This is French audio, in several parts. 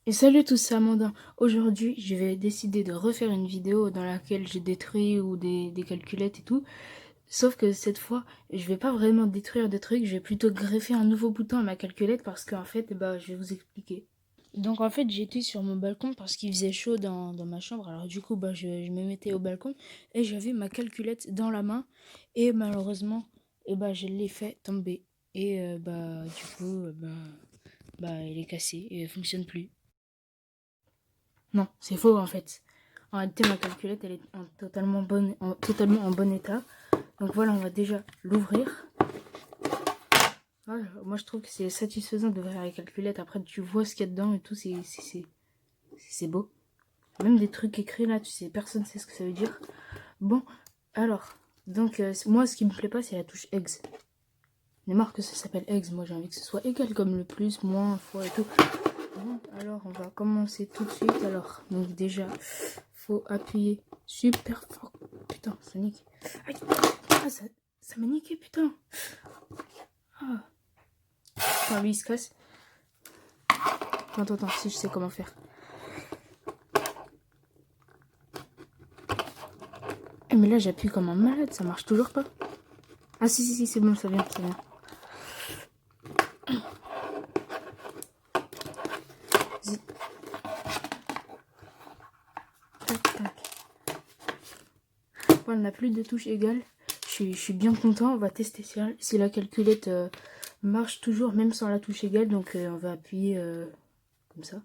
Et salut tous, c'est Amandin. Aujourd'hui, je vais décider de refaire une vidéo dans laquelle je détruis ou des calculettes et tout. Sauf que cette fois, je vais pas vraiment détruire des trucs, je vais plutôt greffer un nouveau bouton à ma calculette parce qu'en fait, je vais vous expliquer. Donc en fait, j'étais sur mon balcon parce qu'il faisait chaud dans ma chambre. Alors du coup, je me mettais au balcon et j'avais ma calculette dans la main. Et malheureusement, je l'ai fait tomber. Et du coup, elle est cassée et elle fonctionne plus. Non, c'est faux en fait. En réalité, ma calculette, elle est totalement en bon état. Donc voilà, on va déjà l'ouvrir. Voilà, moi, je trouve que c'est satisfaisant d'ouvrir la calculette. Après, tu vois ce qu'il y a dedans et tout, c'est beau. Même des trucs écrits là, tu sais, personne ne sait ce que ça veut dire. Bon, alors, donc moi, ce qui me plaît pas, c'est la touche eggs. Il est marre que ça s'appelle eggs. Moi, j'ai envie que ce soit égal comme le plus, moins, fois et tout. Bon, alors, on va commencer tout de suite. Alors, donc déjà, faut appuyer super fort. Putain, ça nique. Aïe. Ah, ça m'a niqué, putain. Ah. Enfin, lui, il se casse. Attends, si je sais comment faire. Mais là, j'appuie comme un malade, ça marche toujours pas. Ah, si, c'est bon, ça vient. Tac. Bon, on n'a plus de touches égales. Je suis bien content. On va tester si la calculette marche toujours, même sans la touche égale. Donc, on va appuyer comme ça.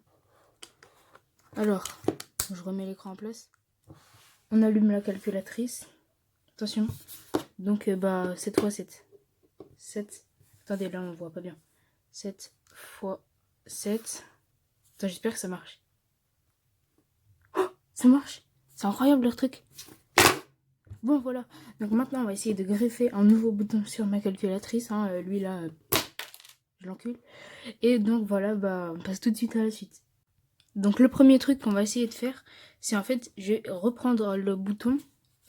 Alors, je remets l'écran en place. On allume la calculatrice. Attention. Donc, cette fois 7. 7. Attendez, là, on voit pas bien. 7 fois 7. Attends, j'espère que ça marche. Oh, ça marche. C'est incroyable, leur truc. Bon, voilà. Donc, maintenant, on va essayer de greffer un nouveau bouton sur ma calculatrice. Hein. Lui, là, je l'encule. Et donc, voilà, on passe tout de suite à la suite. Donc, le premier truc qu'on va essayer de faire, c'est en fait, je vais reprendre le bouton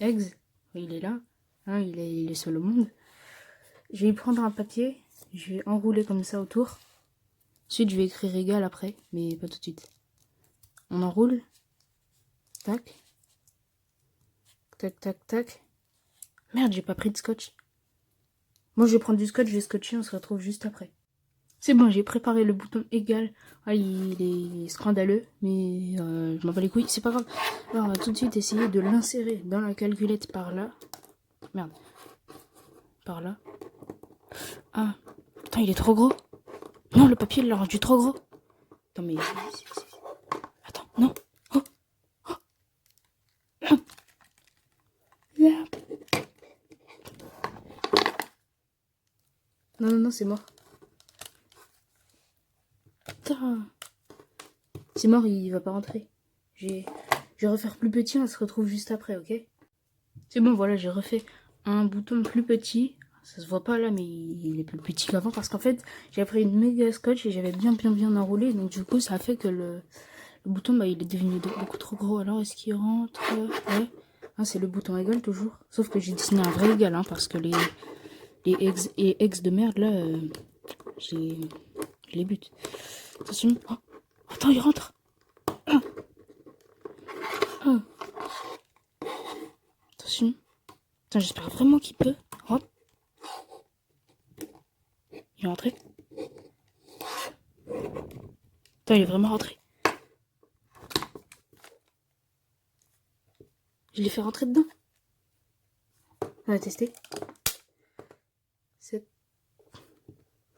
eggs. Il est là. Hein, il est sur le monde. Je vais prendre un papier. Je vais enrouler comme ça autour. Ensuite, je vais écrire égal après, mais pas tout de suite. On enroule. Tac. Tac. Merde, j'ai pas pris de scotch. Moi, je vais prendre du scotch, je vais scotcher, on se retrouve juste après. C'est bon, j'ai préparé le bouton égal. Ah, il est scandaleux, mais je m'en bats les couilles, c'est pas grave. Alors, on va tout de suite essayer de l'insérer dans la calculette par là. Merde. Par là. Ah, putain, il est trop gros. Non, le papier, il l'a rendu trop gros. Attends, mais... Attends, non. Oh. Merde. Non, c'est mort. Putain. C'est mort, il va pas rentrer. Je vais refaire plus petit, on se retrouve juste après, ok? C'est bon, voilà, j'ai refait un bouton plus petit. Ça se voit pas là, mais il est plus petit qu'avant parce qu'en fait, j'ai pris une méga scotch et j'avais bien enroulé. Donc du coup, ça a fait que le bouton, il est devenu beaucoup trop gros. Alors, est-ce qu'il rentre? Ouais. Ah, c'est le bouton égal toujours. Sauf que j'ai dessiné un vrai égal, hein, parce que les ex de merde, là, je les bute. Attention. Oh, attends, il rentre. Oh. Attention. Attends, j'espère vraiment qu'il peut. Hop. Il est rentré. Attends, il est vraiment rentré. Je l'ai fait rentrer dedans. On va tester.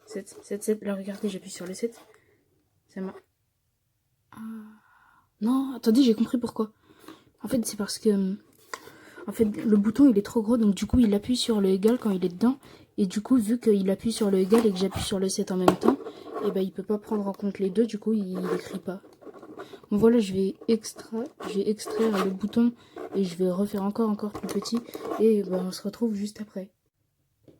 7. Là, regardez, j'appuie sur le 7. Ça marche. Ah. Non, attendez, j'ai compris pourquoi. En fait, c'est parce que... En fait, le bouton, il est trop gros, donc du coup, il appuie sur le égal quand il est dedans. Et du coup, vu qu'il appuie sur le égal et que j'appuie sur le 7 en même temps, il peut pas prendre en compte les deux, du coup, il écrit pas. Bon, voilà, je vais extraire le bouton et je vais refaire encore plus petit. Et on se retrouve juste après.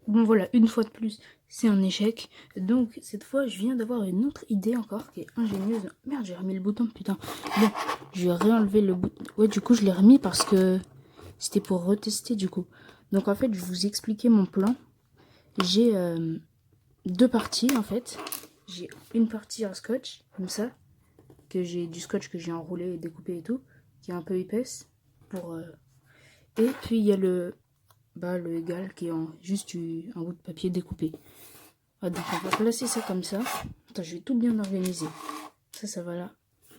Bon, voilà, une fois de plus, c'est un échec. Donc, cette fois, je viens d'avoir une autre idée encore qui est ingénieuse. Merde, j'ai remis le bouton, putain. Bon, je vais réenlever le bouton. Ouais, du coup, je l'ai remis parce que c'était pour retester, du coup. Donc, en fait, je vais vous expliquer mon plan. J'ai deux parties, en fait. J'ai une partie en scotch, comme ça. que j'ai du scotch que j'ai enroulé et découpé et tout, qui est un peu épaisse. Et puis il y a le égal qui est juste un bout de papier découpé. Ah, donc on va placer ça comme ça. Attends, je vais tout bien organiser. Ça va là.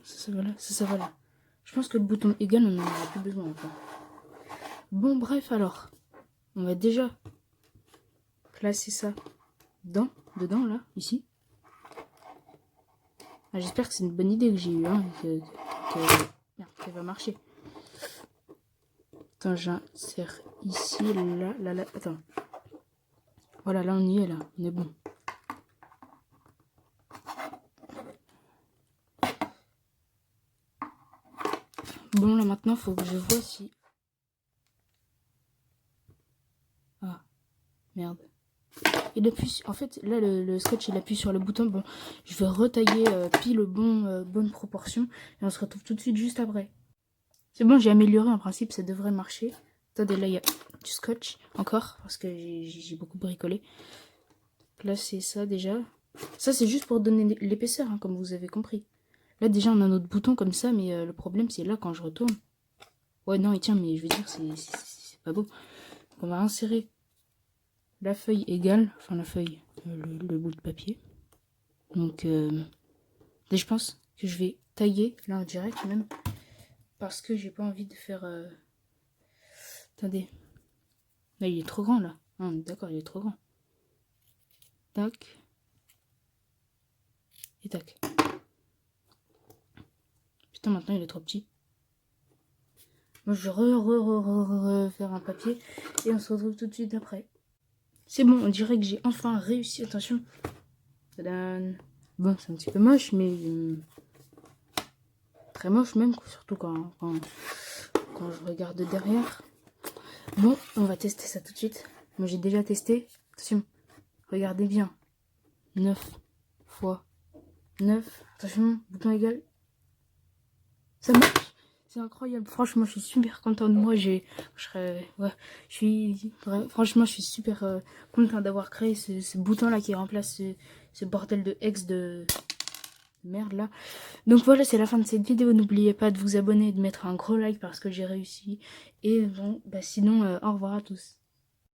Ça va là. Ça va là. Je pense que le bouton égal, on n'en aura plus besoin encore. Bon, bref, alors. On va déjà placer ça dedans, là, ici. Ah, j'espère que c'est une bonne idée que j'ai eue, hein, qu'elle va marcher. Attends, j'insère ici, là. Attends. Voilà, là, on y est, là. On est bon. Bon, là, maintenant, faut que je vois si... Ah, merde. Il appuie... En fait, là, le scotch, il appuie sur le bouton. Bon, je vais retailler pile bonne proportion. Et on se retrouve tout de suite juste après. C'est bon, j'ai amélioré. En principe, ça devrait marcher. Attendez, là, il y a du scotch encore. Parce que j'ai beaucoup bricolé. Là, c'est ça, déjà. Ça, c'est juste pour donner l'épaisseur, hein, comme vous avez compris. Là, déjà, on a notre bouton comme ça. Mais le problème, c'est là, quand je retourne. Ouais, non, il tient, mais je veux dire, c'est pas beau. Donc, on va insérer la feuille égale, enfin la feuille, le bout de papier. Donc, je pense que je vais tailler, là en direct même, parce que j'ai pas envie de faire... Attendez. Là, il est trop grand, là. Ah, d'accord, il est trop grand. Tac. Et tac. Putain, maintenant, il est trop petit. Moi, je vais refaire un papier, et on se retrouve tout de suite après. C'est bon, on dirait que j'ai enfin réussi. Attention. Tadam. Bon, c'est un petit peu moche, mais... très moche même, surtout quand je regarde derrière. Bon, on va tester ça tout de suite. Moi, j'ai déjà testé. Attention, regardez bien. 9 fois 9. Attention, bouton égal. Ça marche. C'est incroyable. Franchement, je suis super content de moi. Franchement, je suis super content d'avoir créé ce bouton-là qui remplace ce bordel de ex de merde là. Donc voilà, c'est la fin de cette vidéo. N'oubliez pas de vous abonner et de mettre un gros like parce que j'ai réussi. Et bon, bah sinon, au revoir à tous.